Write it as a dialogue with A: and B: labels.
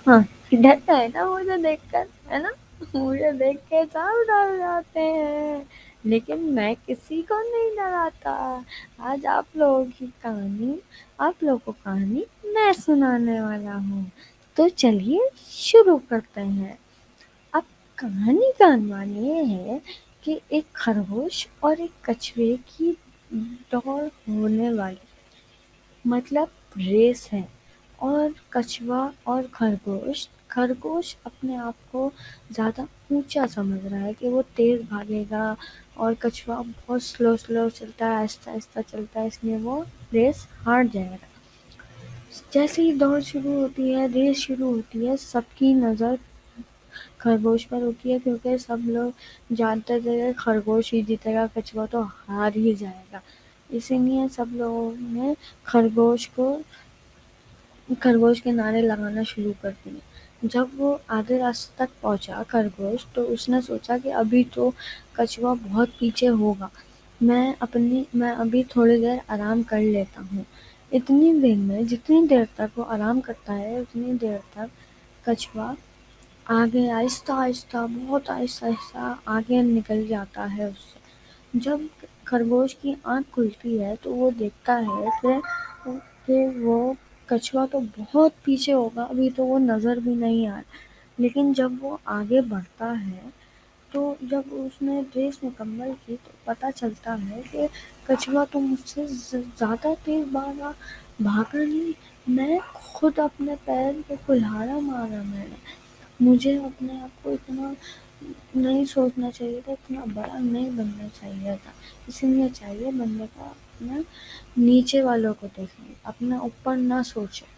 A: ہاں، ڈرتا ہے نا مجھے دیکھ کر، ہے نا، مجھے دیکھ کے سب ڈر جاتے ہیں، لیکن میں کسی کو نہیں ڈراتا۔ آج آپ لوگوں کو کہانی میں سنانے والا ہوں، تو چلیے شروع کرتے ہیں۔ اب کہانی کا عنوان یہ ہے کہ ایک خرگوش اور ایک کچھوے کی دوڑ ہونے والی، مطلب ریس ہے، اور کچھوا اور خرگوش اپنے آپ کو زیادہ اونچا سمجھ رہا ہے کہ وہ تیز بھاگے گا، اور کچھوا بہت سلو چلتا ہے، آہستہ آہستہ چلتا ہے، اس لیے وہ ریس ہار جائے گا۔ جیسے ہی دوڑ شروع ہوتی ہے، ریس شروع ہوتی ہے، سب کی نظر خرگوش پر ہوتی ہے، کیونکہ سب لوگ جانتے تھے کہ خرگوش ہی جیتے گا، کچھوا تو ہار ہی جائے گا۔ اسی لیے سب لوگوں نے خرگوش کے نعرے لگانا شروع کر دیے۔ جب وہ آدھے راستے تک پہنچا خرگوش، تو اس نے سوچا کہ ابھی تو کچھوا بہت پیچھے ہوگا، میں ابھی تھوڑی دیر آرام کر لیتا ہوں۔ اتنی دیر میں، جتنی دیر تک وہ آرام کرتا ہے، اتنی دیر تک کچھوا آگے بہت آہستہ آہستہ آگے نکل جاتا ہے اس سے۔ جب خرگوش کی آنکھ کھلتی ہے تو وہ دیکھتا ہے کہ وہ کچھوا تو بہت پیچھے ہوگا، ابھی تو وہ نظر بھی نہیں آ رہا۔ لیکن جب وہ آگے بڑھتا ہے، تو جب اس نے ریس مکمل کی، تو پتہ چلتا ہے کہ کچھوا تو مجھ سے زیادہ تیز بھاگا نہیں، میں خود اپنے پیر پہ کلہاڑا مارا میں نے۔ مجھے اپنے آپ کو اتنا نہیں سوچنا چاہیے تھا، اتنا بڑا نہیں بننا چاہیے تھا۔ اسی لیے چاہیے بندے کا اپنا نیچے والوں کو دیکھیں، اپنا اوپر نہ سوچے۔